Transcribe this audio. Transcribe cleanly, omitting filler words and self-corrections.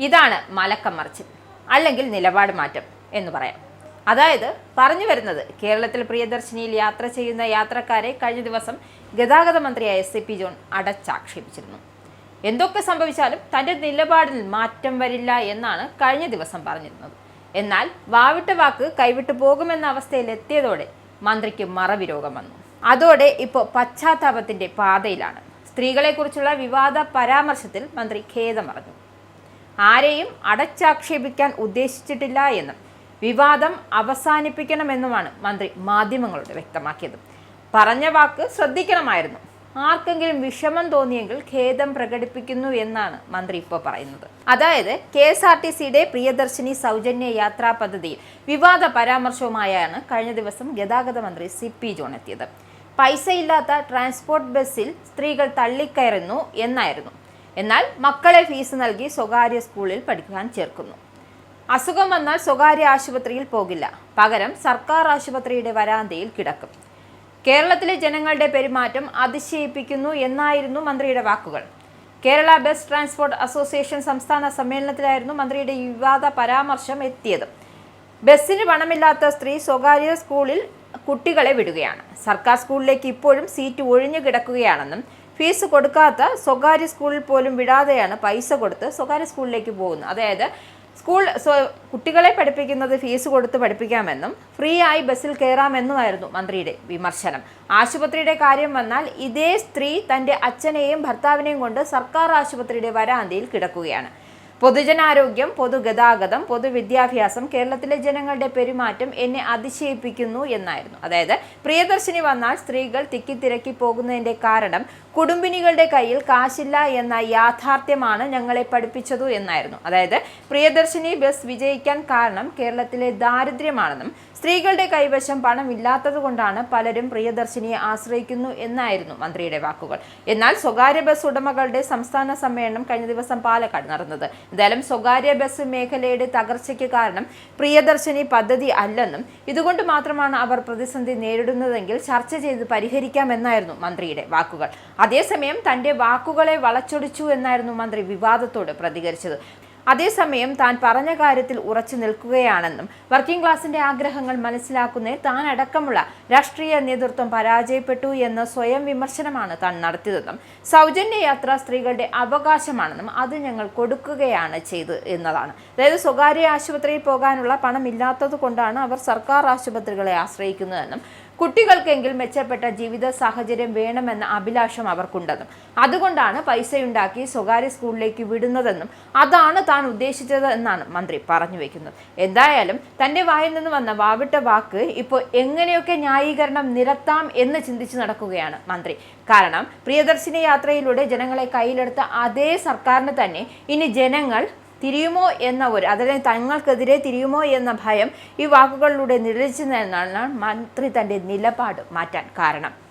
ഇതാണ് മലക്കം മറിച്ചിൽ അല്ലെങ്കിൽ നിലപാട് മാറ്റം എന്ന് പറയാം. അതായത് പറഞ്ഞു വരുന്നത്, കേരളത്തിൽ പ്രിയദർശിനിയിൽ യാത്ര ചെയ്യുന്ന യാത്രക്കാരെ കഴിഞ്ഞ ദിവസം ഗതാഗത മന്ത്രിയായ CP ജോൺ അടച്ചാക്ഷേപിച്ചിരുന്നു. എന്തൊക്കെ സംഭവിച്ചാലും തന്റെ നിലപാടിൽ മാറ്റം വരില്ല എന്നാണ് കഴിഞ്ഞ ദിവസം പറഞ്ഞിരുന്നത്. എന്നാൽ വാവിട്ട വാക്ക് കൈവിട്ടു പോകുമെന്ന അവസ്ഥയിൽ എത്തിയതോടെ മന്ത്രിക്ക് മറവിരോഗം വന്നു. അതോടെ ഇപ്പോൾ പശ്ചാത്താപത്തിന്റെ പാതയിലാണ്. സ്ത്രീകളെക്കുറിച്ചുള്ള വിവാദ പരാമർശത്തിൽ മന്ത്രി ഖേദം പറഞ്ഞു. ആരെയും അടച്ചാക്ഷേപിക്കാൻ ഉദ്ദേശിച്ചിട്ടില്ല എന്നും വിവാദം അവസാനിപ്പിക്കണമെന്നുമാണ് മന്ത്രി മാധ്യമങ്ങളോട് വ്യക്തമാക്കിയത്. പറഞ്ഞ വാക്ക് ശ്രദ്ധിക്കണമായിരുന്നു. ആർക്കെങ്കിലും വിഷമം തോന്നിയെങ്കിൽ ഖേദം പ്രകടിപ്പിക്കുന്നു എന്നാണ് മന്ത്രി ഇപ്പോൾ പറയുന്നത്. അതായത് KSRTCയുടെ പ്രിയദർശിനി സൗജന്യ യാത്രാ പദ്ധതിയിൽ വിവാദ പരാമർശവുമായാണ് കഴിഞ്ഞ ദിവസം ഗതാഗത മന്ത്രി CP ജോൺ എത്തിയത്. പൈസയില്ലാത്ത ട്രാൻസ്പോർട്ട് ബസ്സിൽ സ്ത്രീകൾ തള്ളിക്കയറുന്നു എന്നായിരുന്നു. എന്നാൽ മക്കളെ ഫീസ് നൽകി സ്വകാര്യ സ്കൂളിൽ പഠിക്കാൻ ചേർക്കുന്നു. അസുഖം വന്നാൽ സ്വകാര്യ ആശുപത്രിയിൽ പോകില്ല, പകരം സർക്കാർ ആശുപത്രിയുടെ വരാന്തയിൽ കിടക്കും. കേരളത്തിലെ ജനങ്ങളുടെ പെരുമാറ്റം അതിശയിപ്പിക്കുന്നു എന്നായിരുന്നു മന്ത്രിയുടെ വാക്കുകൾ. കേരള ബസ് ട്രാൻസ്പോർട്ട് അസോസിയേഷൻ സംസ്ഥാന സമ്മേളനത്തിലായിരുന്നു മന്ത്രിയുടെ വിവാദ പരാമർശം എത്തിയത്. ബസ്സിന് പണമില്ലാത്ത സ്ത്രീ സ്വകാര്യ സ്കൂളിൽ കുട്ടികളെ വിടുകയാണ്. സർക്കാർ സ്കൂളിലേക്ക് ഇപ്പോഴും സീറ്റ് ഒഴിഞ്ഞു കിടക്കുകയാണെന്നും ഫീസ് കൊടുക്കാത്ത സ്വകാര്യ സ്കൂളിൽ പോലും വിടാതെയാണ് പൈസ കൊടുത്ത് സ്വകാര്യ സ്കൂളിലേക്ക് പോകുന്നത്. അതായത് കുട്ടികളെ പഠിപ്പിക്കുന്നത് ഫീസ് കൊടുത്ത് പഠിപ്പിക്കാമെന്നും ഫ്രീ ആയി ബസ്സിൽ കയറാമെന്നുമായിരുന്നു മന്ത്രിയുടെ വിമർശനം. ആശുപത്രിയുടെ കാര്യം വന്നാൽ ഇതേ സ്ത്രീ തൻ്റെ അച്ഛനെയും ഭർത്താവിനെയും കൊണ്ട് സർക്കാർ ആശുപത്രിയുടെ വരാന്തയിൽ കിടക്കുകയാണ്. പൊതുജനാരോഗ്യം, പൊതുഗതാഗതം, പൊതുവിദ്യാഭ്യാസം, കേരളത്തിലെ ജനങ്ങളുടെ പെരുമാറ്റം എന്നെ അതിശയിപ്പിക്കുന്നു എന്നായിരുന്നു. അതായത് പ്രിയദർശിനി വന്നാൽ സ്ത്രീകൾ തിക്കിത്തിരക്കി പോകുന്നതിൻ്റെ കാരണം കുടുംബിനികളുടെ കയ്യിൽ കാശില്ല എന്ന യാഥാർത്ഥ്യമാണ് ഞങ്ങളെ പഠിപ്പിച്ചതു എന്നായിരുന്നു. അതായത് പ്രിയദർശിനി ബസ് വിജയിക്കാൻ കാരണം കേരളത്തിലെ ദാരിദ്ര്യമാണെന്നും സ്ത്രീകളുടെ കൈവശം പണമില്ലാത്തത് കൊണ്ടാണ് പലരും പ്രിയദർശിനിയെ ആശ്രയിക്കുന്നു എന്നായിരുന്നു മന്ത്രിയുടെ വാക്കുകൾ. എന്നാൽ സ്വകാര്യ ബസ് ഉടമകളുടെ സംസ്ഥാന സമ്മേളനം കഴിഞ്ഞ ദിവസം പാലക്കാട് നടന്നത്. എന്തായാലും സ്വകാര്യ ബസ് മേഖലയുടെ തകർച്ചയ്ക്ക് കാരണം പ്രിയദർശിനി പദ്ധതി അല്ലെന്നും ഇതുകൊണ്ട് മാത്രമാണ് അവർ പ്രതിസന്ധി നേരിടുന്നതെങ്കിൽ ചർച്ച ചെയ്ത് പരിഹരിക്കാമെന്നായിരുന്നു മന്ത്രിയുടെ വാക്കുകൾ. അതേസമയം തന്റെ വാക്കുകളെ വളച്ചൊടിച്ചു എന്നായിരുന്നു മന്ത്രി വിവാദത്തോട് പ്രതികരിച്ചത്. അതേസമയം താൻ പറഞ്ഞ കാര്യത്തിൽ ഉറച്ചു നിൽക്കുകയാണെന്നും വർക്കിംഗ് ക്ലാസിന്റെ ആഗ്രഹങ്ങൾ മനസ്സിലാക്കുന്നതിൽ താൻ അടക്കമുള്ള രാഷ്ട്രീയ നേതൃത്വം പരാജയപ്പെട്ടു എന്ന സ്വയം വിമർശനമാണ് താൻ നടത്തിയതെന്നും സൗജന്യ യാത്ര സ്ത്രീകളുടെ അവകാശമാണെന്നും അത് ഞങ്ങൾ കൊടുക്കുകയാണ് ചെയ്ത് എന്നതാണ്. അതായത് സ്വകാര്യ ആശുപത്രിയിൽ പോകാനുള്ള പണമില്ലാത്തത് കൊണ്ടാണ് അവർ സർക്കാർ ആശുപത്രികളെ ആശ്രയിക്കുന്നതെന്നും കുട്ടികൾക്കെങ്കിൽ മെച്ചപ്പെട്ട ജീവിത സാഹചര്യം വേണമെന്ന അഭിലാഷം അവർക്കുണ്ടെന്നും അതുകൊണ്ടാണ് പൈസയുണ്ടാക്കി സ്വകാര്യ സ്കൂളിലേക്ക് വിടുന്നതെന്നും അതാണ് താൻ ഉദ്ദേശിച്ചത് എന്നാണ് മന്ത്രി പറഞ്ഞു വെക്കുന്നത്. എന്തായാലും തന്റെ വായിൽ നിന്ന് വന്ന വാവിട്ട വാക്ക് ഇപ്പോൾ എങ്ങനെയൊക്കെ ന്യായീകരണം നിരത്താം എന്ന് ചിന്തിച്ചു നടക്കുകയാണ് മന്ത്രി. കാരണം പ്രിയദർശിനി യാത്രയിലൂടെ ജനങ്ങളെ കയ്യിലെടുത്ത അതേ സർക്കാരിന് തന്നെ ഇനി ജനങ്ങൾ തിരിയുമോ എന്ന അതായത് തങ്ങൾക്കെതിരെ തിരിയുമോ എന്ന ഭയം ഈ വാക്കുകളിലൂടെ നിഴലിച്ചതെന്നാണ് മന്ത്രി തന്റെ നിലപാട് മാറ്റാൻ കാരണം.